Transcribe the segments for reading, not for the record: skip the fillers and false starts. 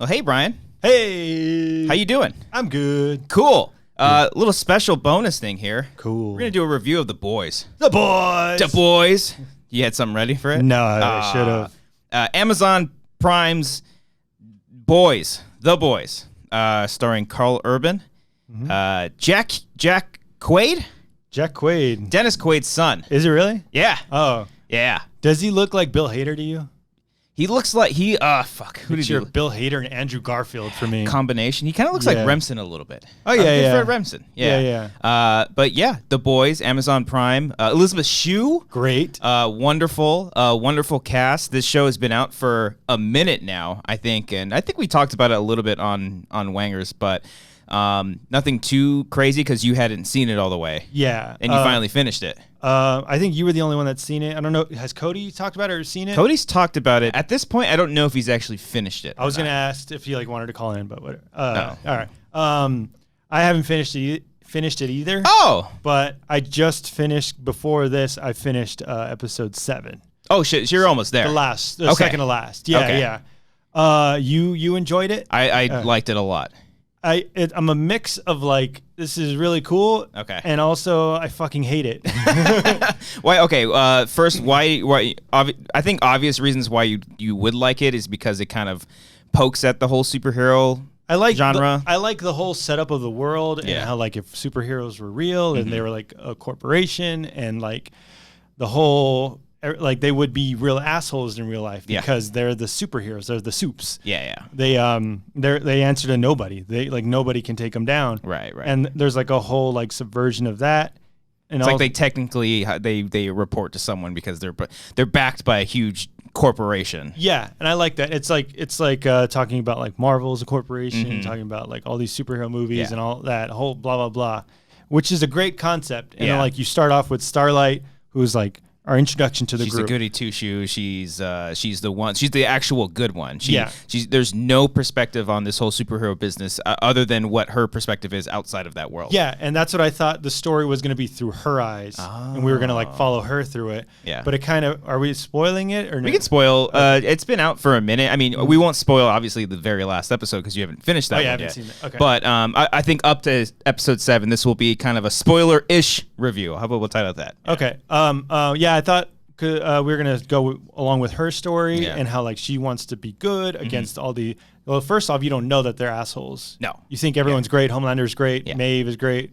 Oh, hey, Brian. Hey. How you doing? I'm good. Cool. Little special bonus thing here. Cool. We're going to do a review of The Boys. The Boys. The Boys. You had something ready for it? No, I should have. Amazon Prime's Boys. The Boys. Starring Carl Urban. Jack Quaid? Jack Quaid. Dennis Quaid's son. Is it really? Yeah. Oh. Yeah. Does he look like Bill Hader to you? He looks like Who did your you Bill Hader and Andrew Garfield for me. combination? He kind of looks like Remsen a little bit. Oh, yeah, Good yeah. for Remsen. Yeah. But yeah, The Boys, Amazon Prime. Elizabeth Shue. Great. Wonderful cast. This show has been out for a minute now, I think. And I think we talked about it a little bit on Wangers, but nothing too crazy because you hadn't seen it all the way. Yeah. And you finally finished it. I think you were the only one that's seen it. I don't know. Has Cody talked about it or seen it? Cody's talked about it. At this point, I don't know if he's actually finished it. I was going to ask if he wanted to call in, but whatever. No. All right. I haven't finished it either. Oh! But I just finished, before this, I finished episode 7. Oh, shit. So you're almost there. The second to last. Yeah, Okay. yeah. You enjoyed it? I liked it a lot. I'm a mix of like, this is really cool. Okay. And also I fucking hate it. Why? Okay. First, why? I think obvious reasons why you would like it is because it kind of pokes at the whole superhero genre. I like the whole setup of the world and how like if superheroes were real and they were like a corporation and like the whole. Like they would be real assholes in real life because they're the superheroes. They're the Supes. Yeah. They answer to nobody. Nobody can take them down. Right. And there's like a whole like subversion of that. And it's like they technically they report to someone because they're backed by a huge corporation. Yeah, and I like that. It's like talking about like Marvel as a corporation, talking about like all these superhero movies and all that whole blah blah blah, which is a great concept. And like you start off with Starlight, who's like our introduction to the group. She's a goody two shoes. She's the one. She's the actual good one. She's there's no perspective on this whole superhero business other than what her perspective is outside of that world. Yeah, and that's what I thought the story was going to be through her eyes, and we were going to like follow her through it. Yeah, but it kind of are we spoiling it or no? We can spoil. It's been out for a minute. I mean, we won't spoil obviously the very last episode because you haven't finished that. Oh yeah, I one haven't yet. seen it. Okay, but I think up to episode 7, this will be kind of a spoiler-ish review. How about we'll title that? Yeah. Okay. Yeah, I thought. We were gonna go along with her story and how like she wants to be good against all the. Well, first off, you don't know that they're assholes. No, you think everyone's great. Homelander's great. Maeve is great.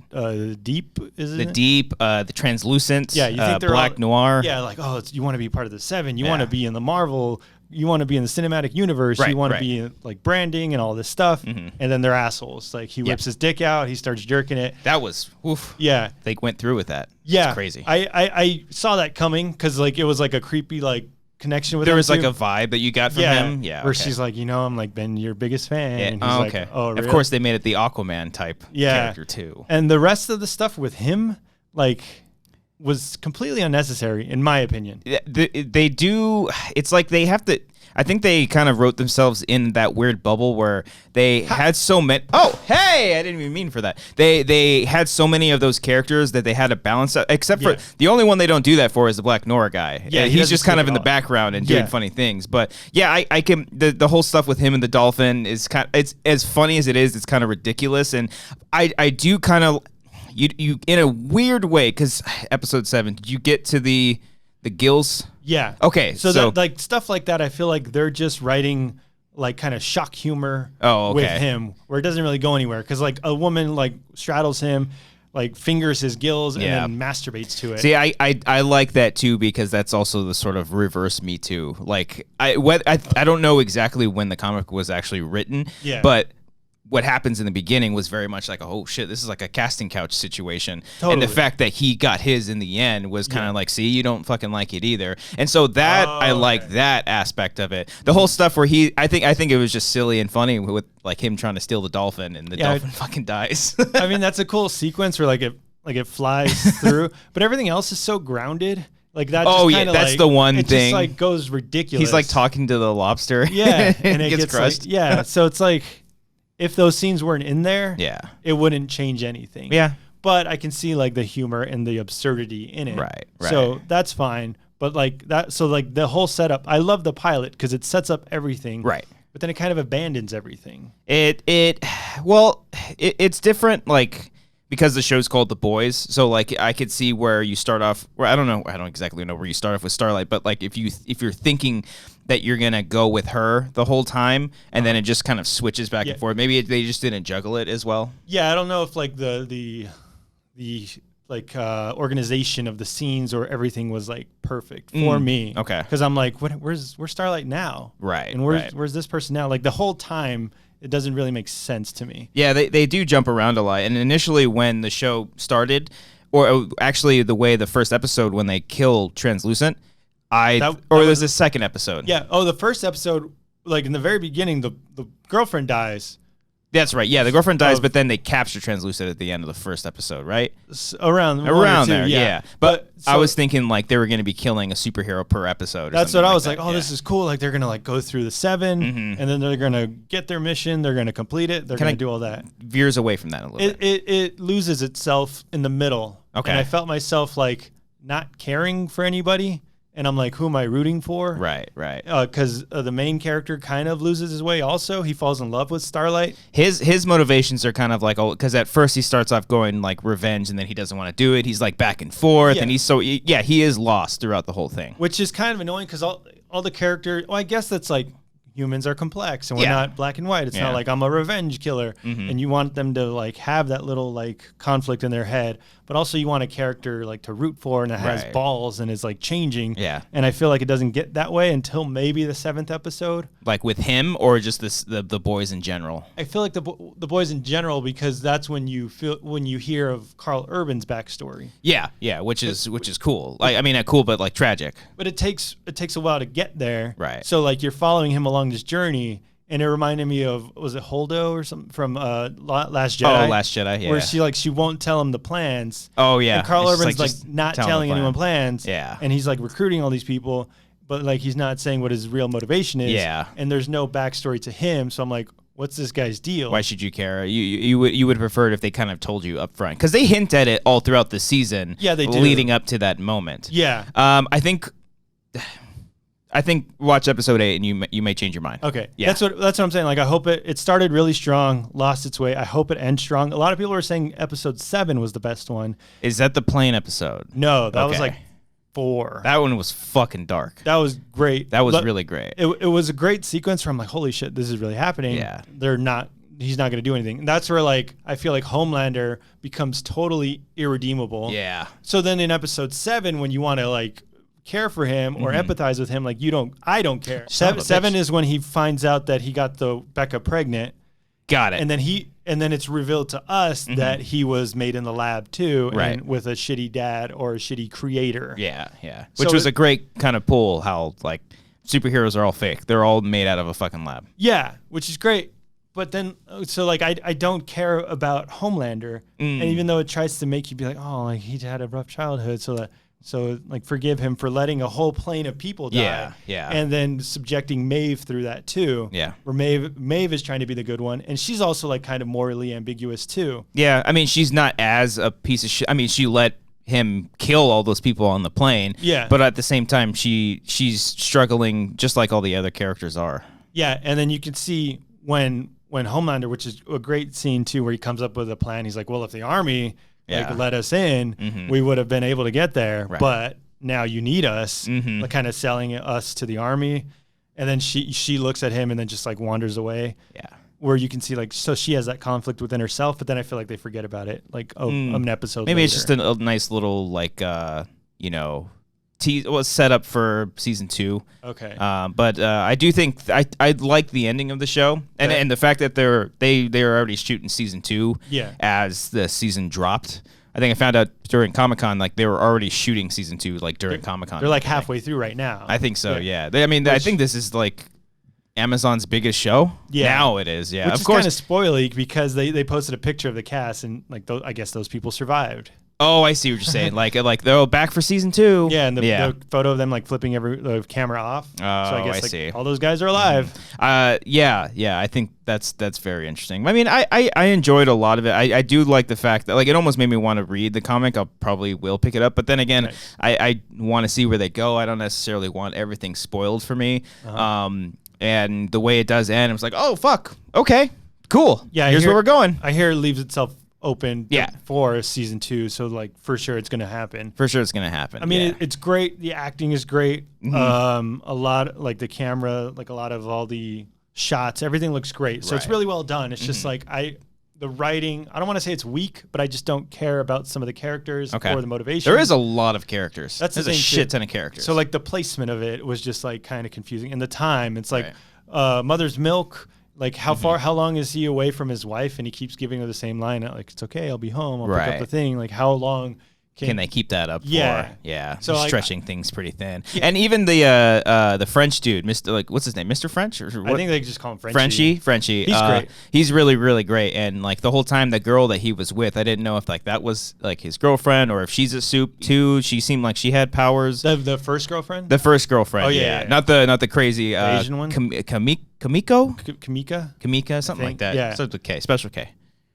Deep is it? The Deep, the Translucent. Yeah, you think they're Black Noir. Yeah, like you want to be part of the 7. You want to be in the Marvel. You want to be in the cinematic universe. You want to be in, like branding and all this stuff. And then they're assholes. Like he whips his dick out. He starts jerking it. That was oof. Yeah, they went through with that. Yeah, it's crazy. I saw that coming because like it was like a creepy like connection with. There was like a vibe that you got from him. Yeah, where she's like, I'm like been your biggest fan. Yeah. And he's like, oh, really? Of course, they made it the Aquaman type character too. And the rest of the stuff with him, like, was completely unnecessary in my opinion. They do. It's like they have to. I think they kind of wrote themselves in that weird bubble where they had so many. Oh, hey! I didn't even mean for that. They had so many of those characters that they had to balance out. Except for the only one they don't do that for is the Black Noir guy. Yeah, he's just kind of in the background and doing funny things. But yeah, I can. The whole stuff with him and the dolphin is kind. It's as funny as it is. It's kind of ridiculous, and I do kind of you in a weird way because episode 7. Did you get to the gills? Yeah. Okay. So that, like stuff like that, I feel like they're just writing like kind of shock humor with him, where it doesn't really go anywhere. Because like a woman like straddles him, like fingers his gills, and then masturbates to it. See, I like that too because that's also the sort of reverse Me Too. Like I don't know exactly when the comic was actually written. But what happens in the beginning was very much like, oh shit, this is like a casting couch situation. Totally. And the fact that he got his in the end was kind of like, see, you don't fucking like it either. And so that I like that aspect of it. The whole stuff where I think it was just silly and funny with like him trying to steal the dolphin and the dolphin fucking dies. I mean, that's a cool sequence where it flies through, but everything else is so grounded. Like that. Just that's the one thing. It just like goes ridiculous. He's like talking to the lobster. Yeah, and it gets crushed. Like, so it's like, if those scenes weren't in there, it wouldn't change anything. Yeah. But I can see like the humor and the absurdity in it. Right. So that's fine. But like that, so like the whole setup, I love the pilot because it sets up everything. Right. but then it kind of abandons everything. It's different, like, because the show's called The Boys, so like I could see where you start off. Where I don't exactly know where you start off with Starlight, but like if you're thinking that you're gonna go with her the whole time, and then it just kind of switches back and forth. Maybe they just didn't juggle it as well. Yeah, I don't know if like the organization of the scenes or everything was like perfect for me. Okay, because I'm like, where's Starlight now? Right, and where's this person now? Like the whole time. It doesn't really make sense to me. Yeah, they do jump around a lot. And initially when the show started, or actually the way the first episode when they kill Translucent, there's a second episode. Yeah. Oh, the first episode, like in the very beginning, the girlfriend dies. That's right. Yeah, the girlfriend dies, but then they capture Translucent at the end of the first episode, right? Around there, yeah. But I was thinking like they were going to be killing a superhero per episode. That's what I was like. Oh, this is cool. Like they're going to like go through the 7, and then they're going to get their mission. They're going to complete it. They're going to do all that. Veers away from that a little bit. It loses itself in the middle. Okay. And I felt myself like not caring for anybody. And I'm like, who am I rooting for? Right. Because the main character kind of loses his way also. He falls in love with Starlight. His motivations are kind of like, because at first he starts off going like revenge, and then he doesn't want to do it. He's like back and forth, and he is lost throughout the whole thing. Which is kind of annoying because all the character, I guess that's like, humans are complex and we're not black and white. It's not like I'm a revenge killer, and you want them to like have that little like conflict in their head, but also you want a character like to root for and that has balls and is like changing. Yeah. And I feel like it doesn't get that way until maybe the 7th episode. Like with him or just the boys in general? I feel like the boys in general, because that's when you hear of Carl Urban's backstory. Yeah, which is cool. Like I mean, cool, but like tragic. But it takes a while to get there. Right. So like you're following him along this journey, and it reminded me of, was it Holdo or something from Last Jedi? Oh, Last Jedi, yeah. Where she won't tell him the plans. Oh yeah. And Carl Urban's like not telling anyone plans. Yeah. And he's like recruiting all these people, but like he's not saying what his real motivation is. Yeah. And there's no backstory to him, so I'm like, what's this guy's deal? Why should you care? You would prefer it if they kind of told you up front, because they hint at it all throughout the season. Yeah, they do. Leading up to that moment. Yeah. I think watch episode 8 and you may change your mind. Okay. Yeah. That's what I'm saying. Like I hope it started really strong, lost its way. I hope it ends strong. A lot of people are saying episode 7 was the best one. Is that the plane episode? No, that was like 4. That one was fucking dark. That was great. That was really great. It was a great sequence where I'm like, holy shit, this is really happening. Yeah. He's not going to do anything. And that's where like I feel like Homelander becomes totally irredeemable. Yeah. So then in episode 7, when you want to like care for him or empathize with him, like I don't care. 7 is when he finds out that he got the Becca pregnant. Got it. And then it's revealed to us that he was made in the lab too, and with a shitty dad or a shitty creator. Yeah. Which was a great kind of pull, how like superheroes are all fake. They're all made out of a fucking lab. Yeah, which is great. But then, so like I don't care about Homelander, and even though it tries to make you be like, oh, like he had a rough childhood, so like forgive him for letting a whole plane of people die. Yeah. And then subjecting Maeve through that too. Yeah. Where Maeve is trying to be the good one, and she's also like kind of morally ambiguous too. Yeah, I mean she's not as a piece of shit. I mean she let him kill all those people on the plane. Yeah. But at the same time she's struggling just like all the other characters are. Yeah, and then you can see when Homelander, which is a great scene too, where he comes up with a plan. He's like, well, if the army let us in, we would have been able to get there. Right. But now you need us, like kind of selling us to the army. And then she looks at him and then just like wanders away. Yeah. Where you can see like, so she has that conflict within herself, but then I feel like they forget about it. Like, an episode maybe later. It's just a nice little like, was set up for season 2. Okay. But I do think I like the ending of the show, and the fact that they are already shooting season 2 as the season dropped. I think I found out during Comic-Con, like they were already shooting season 2 like during Comic-Con. They're like halfway through right now. I think so. Yeah. I think this is like Amazon's biggest show. Yeah. Now it is. Yeah. Which is kind of spoily because they posted a picture of the cast and like I guess those people survived. Oh, I see what you're saying. like they're back for season 2. Yeah, and the photo of them like flipping the camera off. Oh, so I guess I see. All those guys are alive. Yeah. I think that's very interesting. I mean, I enjoyed a lot of it. I do like the fact that like it almost made me want to read the comic. I'll probably will pick it up, but then again, I want to see where they go. I don't necessarily want everything spoiled for me. and the way it does end, I was like, oh fuck, okay, cool. Yeah, here's where we're going. I hear it leaves itself open Yeah. for season 2, so like for sure it's gonna happen. For sure it's gonna happen. I mean, it's great. The acting is great. A lot, like the camera, like a lot of all the shots, everything looks great. So it's really well done. It's just like the writing, I don't want to say it's weak, but I just don't care about some of the characters or the motivation. There is a lot of characters. There's a shit ton of characters. So like the placement of it was just like kind of confusing. And the time, it's like Mother's Milk, like how long is he away from his wife? And he keeps giving her the same line, like, it's okay, I'll be home, I'll pick up the thing. Like how long can they keep that up for? Yeah. So stretching things pretty thin. And even the French dude, Mr. like what's his name? Mr. French? Or what? I think they just call him Frenchie. Frenchie. He's great. He's really, really great. And like the whole time the girl that he was with, I didn't know if like that was like his girlfriend or if she's a Supe too. She seemed like she had powers. The first girlfriend? The first girlfriend. Oh yeah. Not the crazy the Asian one? Kamiko? Kamika, something like that. Yeah. So it's okay. Special K.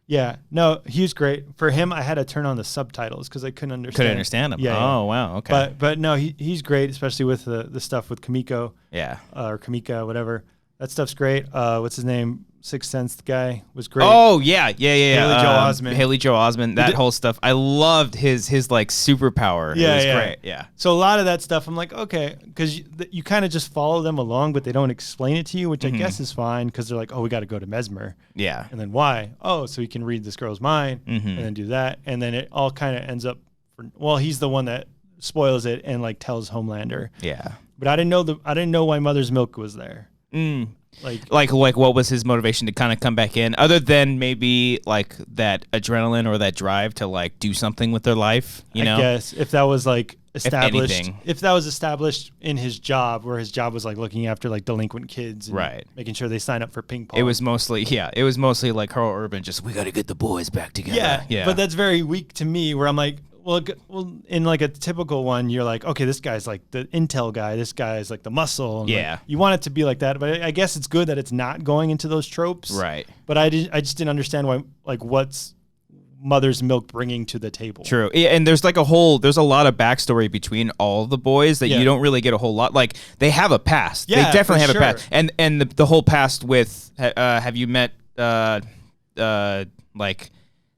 Yeah, no, he was great. For him, I had to turn on the subtitles because I couldn't understand. Couldn't understand him. Yeah. Oh, wow. Okay. But no, he's great, especially with the stuff with Kamiko. Yeah. Or Kamika, whatever. That stuff's great. What's his name? Sixth Sense guy was great. Oh yeah. Haley Joel Osment. That whole stuff. I loved his like superpower. Yeah, it was great. Yeah. So a lot of that stuff, I'm like, okay, because you kind of just follow them along, but they don't explain it to you, which I guess is fine because they're like, oh, we got to go to Mesmer. Yeah. And then why? Oh, so he can read this girl's mind and then do that, and then it all kind of ends up. He's the one that spoils it and like tells Homelander. Yeah. But I didn't know why Mother's Milk was there. Like what was his motivation to kind of come back in, other than maybe like that adrenaline or that drive to like do something with their life? I guess if that was like established, if that was established in his job, where his job was like looking after like delinquent kids, and making sure they sign up for ping pong. It was mostly like Carl Urban, just we got to get the boys back together. Yeah. But that's very weak to me, where I'm like, well, in like a typical one, you're like, okay, this guy's like the intel guy. This guy's like the muscle. And like, you want it to be like that, but I guess it's good that it's not going into those tropes. Right. But I just didn't understand why, like, what's Mother's Milk bringing to the table. True. And there's like there's a lot of backstory between all the boys that you don't really get a whole lot. Like they have a past. Yeah, they definitely have a past. And the whole past with, have you met,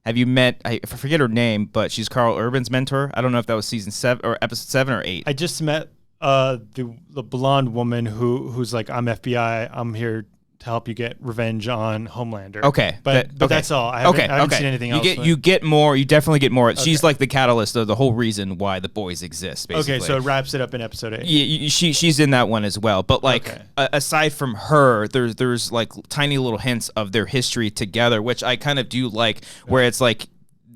have you met, I forget her name, but she's Carl Urban's mentor. I don't know if that was season 7 or episode 7 or 8. I just met the blonde woman who's like, I'm FBI. I'm here to help you get revenge on Homelander. Okay. But that's all. I haven't seen anything else. You get more. You definitely get more. Okay. She's like the catalyst of the whole reason why the boys exist, basically. Okay, so it wraps it up in episode 8. Yeah, she's in that one as well. But like aside from her, there's like tiny little hints of their history together, which I kind of do like, where it's like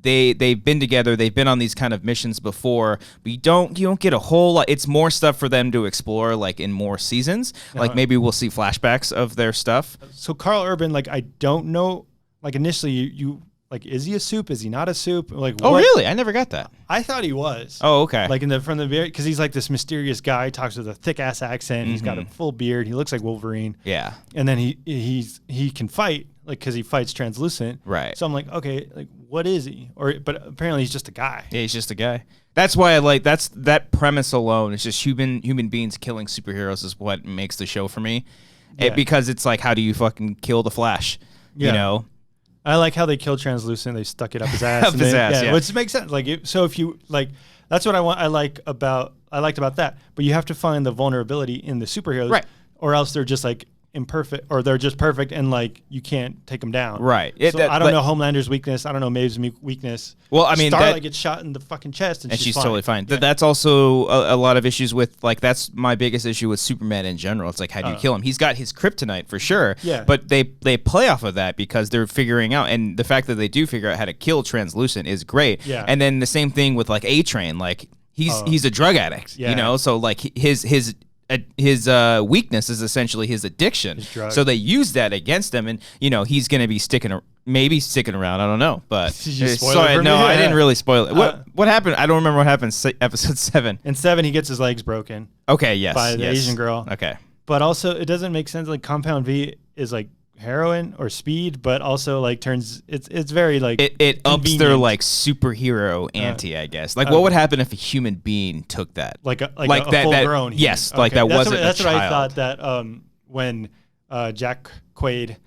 they've been together, they've been on these kind of missions before, but you don't get a whole lot. It's more stuff for them to explore, like in more seasons. Like maybe we'll see flashbacks of their stuff. So Carl Urban, like I don't know, like initially you like, is he a Supe? Is he not a Supe? Like, oh really? I never got that. I thought he was. Oh okay. Like from the very, because he's like this mysterious guy, talks with a thick ass accent. He's got a full beard. He looks like Wolverine. Yeah. And then he can fight, like, because he fights translucent. Right. So I'm like, okay, like what is he? But apparently he's just a guy. Yeah, he's just a guy. That's why I like that premise alone. It's just human beings killing superheroes is what makes the show for me. Yeah. Because it's like, how do you fucking kill the Flash? Yeah. You know. I like how they killed Translucent. They stuck it up his ass. Yeah, which makes sense. Like, so if you like, that's what I liked about that. But you have to find the vulnerability in the superheroes, right? Or else they're just like imperfect, or they're just perfect, and like you can't take them down, right? I don't know Homelander's weakness. I don't know Maeve's weakness. Well, I mean, Starlight gets shot in the fucking chest, and she's totally fine. Yeah. That's also a lot of issues with, like, that's my biggest issue with Superman in general. It's like, how do you kill him? He's got his kryptonite for sure, but they play off of that because they're figuring out, and the fact that they do figure out how to kill Translucent is great. Yeah. And then the same thing with like A-Train, like he's a drug addict, you know, so like his weakness is essentially his addiction. So they use that against him, and you know he's going to be sticking around. I don't know, but I didn't really spoil it. What happened? I don't remember what happened. Episode 7. In 7, he gets his legs broken. Okay, yes, by the Asian girl. Okay, but also it doesn't make sense. Like Compound V is like heroin or speed, but also like turns it's very like it ups their like superhero ante, I guess. Like what would happen if a human being took that? Like a full grown yes, like that wasn't that's a what child. I thought that when Jack Quaid.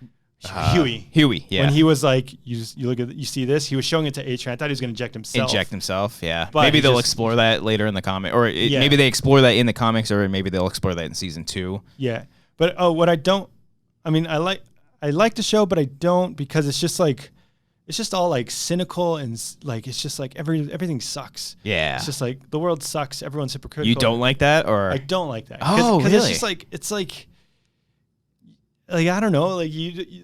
Huey, yeah. When he was like, you look at, you see this. He was showing it to Atran. I thought he was going to inject himself. Yeah. But maybe they'll explore that later in the comic, or maybe they explore that in the comics, or maybe they'll explore that in season 2. Yeah, but what I like the show, but I don't, because it's just like, it's just all like cynical and like, it's just like everything sucks. Yeah, it's just like the world sucks. Everyone's hypocritical. You don't like that, or I don't like that. Oh, really? It's just like I don't know, like you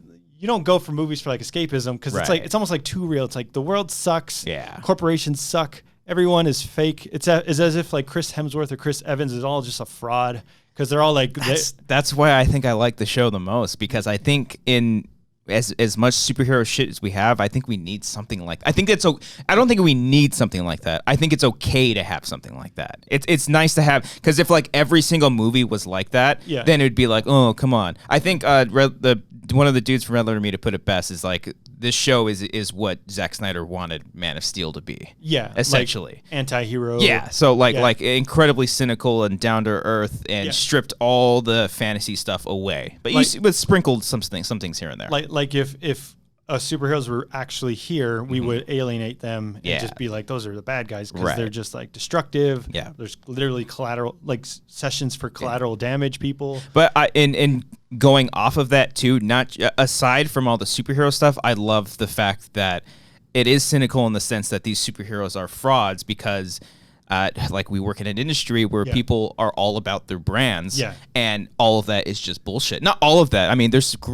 don't go for movies for like escapism, because it's like, it's almost like too real. It's like the world sucks. Yeah, corporations suck. Everyone is fake. It's as if like Chris Hemsworth or Chris Evans is all just a fraud, because they're all like. That's why I think I like the show the most, because I think in as much superhero shit as we have, I think we need something like. I don't think we need something like that. I think it's okay to have something like that. It's nice to have, because if like every single movie was like that, then it'd be like, oh, come on. I think one of the dudes from Red Letter Media put it best, is like, this show is what Zack Snyder wanted Man of Steel to be. Yeah, essentially like anti-hero. Yeah, so like incredibly cynical and down to earth, and stripped all the fantasy stuff away, but you sprinkled some things here and there. Like if superheroes were actually here, we would alienate them and just be like, those are the bad guys, because they're just like destructive. Yeah, there's literally collateral, like sessions for collateral damage people. But in going off of that too, not aside from all the superhero stuff, I love the fact that it is cynical in the sense that these superheroes are frauds, because like we work in an industry where people are all about their brands, and all of that is just bullshit. Not all of that. I mean,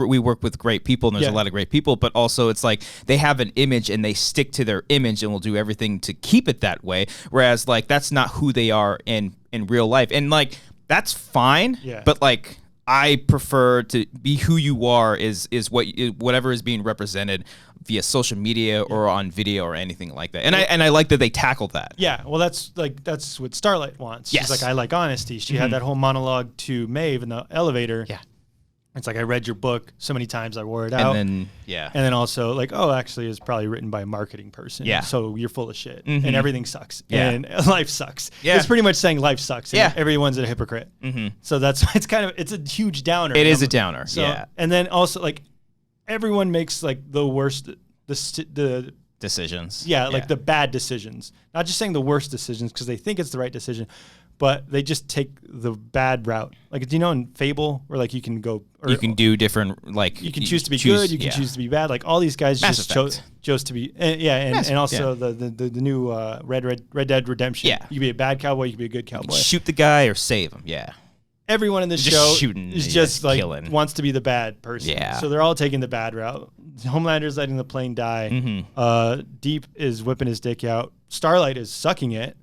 we work with great people, and there's a lot of great people, but also it's like they have an image and they stick to their image and will do everything to keep it that way. Whereas like that's not who they are in real life, and like that's fine. But like, I prefer to be who you are is whatever is being represented via social media or on video or anything like that. And I like that they tackled that. Yeah, well that's what Starlight wants. She's like, I like honesty. She had that whole monologue to Maeve in the elevator. Yeah. It's like, I read your book so many times I wore it out. And then also like, oh, actually it's probably written by a marketing person. Yeah. So you're full of shit. And everything sucks. Yeah. And life sucks. Yeah. It's pretty much saying life sucks. And everyone's a hypocrite. So it's a huge downer. It is a downer. So, and then also like, everyone makes like the worst the decisions. Yeah, like the bad decisions. Not just saying the worst decisions because they think it's the right decision, but they just take the bad route. Like, do you know in Fable where like you can go, or you can do different, like you can choose to be good, you can choose to be bad. Like all these guys just chose to be, and also the new Red Dead Redemption. Yeah, you can be a bad cowboy, you can be a good cowboy. Shoot the guy or save him. Yeah. Everyone in this show is just like killing. Wants to be the bad person. Yeah. So they're all taking the bad route. Homelander's letting the plane die. Deep is whipping his dick out. Starlight is sucking it.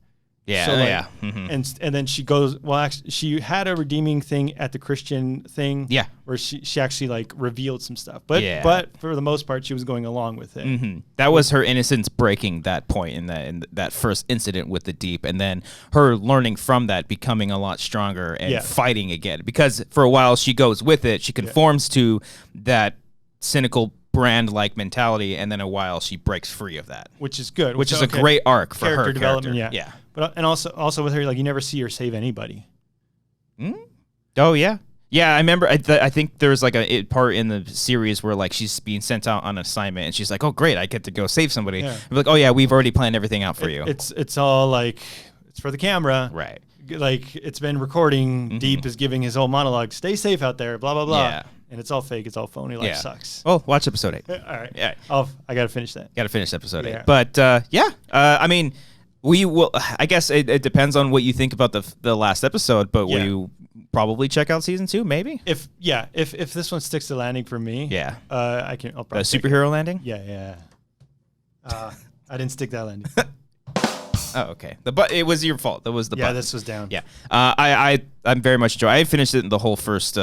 Yeah, so like, and then she goes. Well, actually, she had a redeeming thing at the Christian thing. Yeah, where she actually like revealed some stuff. But for the most part, she was going along with it. That was her innocence breaking that point in that first incident with the Deep, and then her learning from that, becoming a lot stronger and fighting again. Because for a while she goes with it, she conforms to that cynical brand-like mentality, and then a while she breaks free of that, which is good. Which is a great arc for her development. character. Yeah. But and also with her, like you never see her save anybody. Oh yeah, I remember. I think there was like a part in the series where like she's being sent out on assignment, and she's like, "Oh great, I get to go save somebody." Yeah. I'm like, "Oh yeah, we've already planned everything out for you." It's all like it's for the camera, right? Like it's been recording. Deep is giving his whole monologue. Stay safe out there. Blah blah blah. Yeah. And it's all fake. It's all phony. Life sucks. Oh, watch episode 8. All right. Yeah. I gotta finish that. Got to finish episode 8. But I mean. We will. I guess it depends on what you think about the last episode, but will you probably check out season 2? Maybe. If this one sticks to landing for me, I can. I'll probably the superhero landing. Yeah. I didn't stick that landing. Oh, okay. But it was your fault. That was the button. This was down. Yeah. I'm very much enjoying. I finished it in the whole first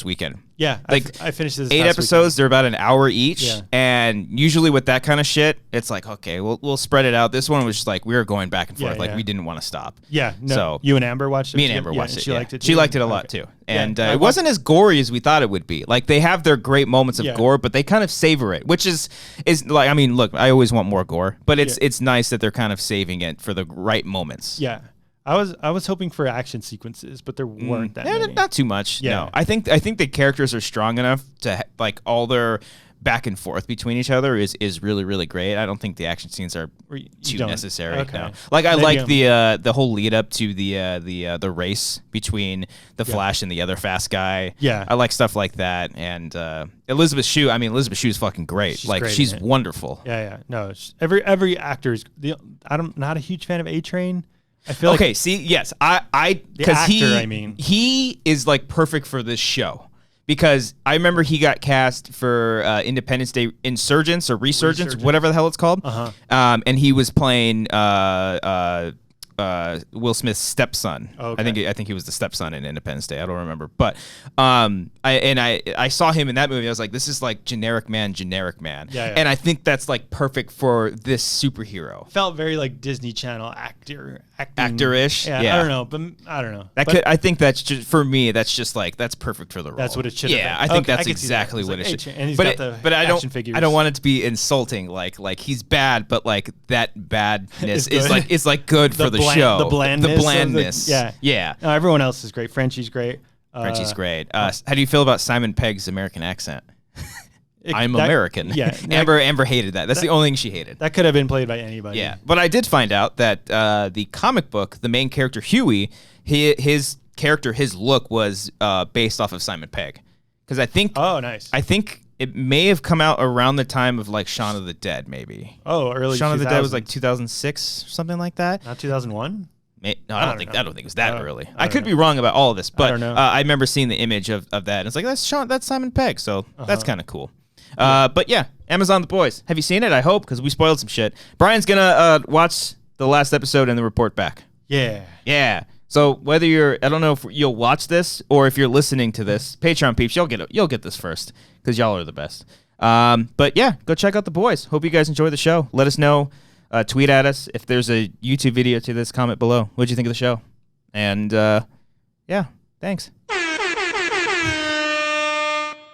weekend. Yeah, like I finished this 8 episodes. They're about an hour each, and usually with that kind of shit, it's like okay, we'll spread it out. This one was just like we were going back and forth, like we didn't want to stop. Yeah, no. So you and Amber watched it. Me and Amber watched it. She liked it. She liked it a lot too, and it wasn't as gory as we thought it would be. Like they have their great moments of gore, but they kind of savor it, which is like I always want more gore, but it's nice that they're kind of saving it for the right moments. Yeah. I was hoping for action sequences, but there weren't that many. Not too much. Yeah. No, I think the characters are strong enough to like all their back and forth between each other is really, really great. I don't think the action scenes are too necessary. Okay. No. Like I like the whole lead up to the race between the Flash and the other fast guy. Yeah, I like stuff like that. And Elizabeth Shue is fucking great. She's wonderful. Yeah. No, every actor is. I'm not a huge fan of A-Train. I feel yes, because he is like perfect for this show. Because I remember he got cast for Independence Day Insurgents or Resurgence, whatever the hell it's called. And he was playing Will Smith's stepson. Okay. I think he was the stepson in Independence Day. I don't remember, but I saw him in that movie. I was like, this is like generic man. Yeah. And I think that's like perfect for this superhero. Felt very like Disney Channel actor-ish. Yeah, I don't know, but I don't know. I think that's just for me. That's just like that's perfect for the role. That's what it should have been. I think that's exactly what it should. And he's got the action figures. I don't want it to be insulting. Like he's bad, but like that badness is like good for the show. The blandness. Yeah. No, everyone else is great. Frenchie's great. Frenchie's great. How do you feel about Simon Pegg's American accent? I'm American. Yeah. Amber hated that. That's the only thing she hated. That could have been played by anybody. Yeah. But I did find out that the comic book, the main character Huey, his look was based off of Simon Pegg. Because I think. Oh, nice. I think it may have come out around the time of like Shaun of the Dead, maybe. Oh, early. Shaun of the Dead was like 2006, something like that. Not 2001. No, I don't think it was that early. I could be wrong about all of this, but I remember seeing the image of that. And it's like that's Simon Pegg, so that's kind of cool. But yeah, Amazon The Boys. Have you seen it? I hope, because we spoiled some shit. Brian's gonna watch the last episode and then report back. Yeah. So whether I don't know if you'll watch this or if you're listening to this, Patreon peeps, you'll get this first because y'all are the best. But yeah, go check out The Boys. Hope you guys enjoy the show. Let us know. Tweet at us if there's a YouTube video to this. Comment below. What'd you think of the show? And yeah, thanks.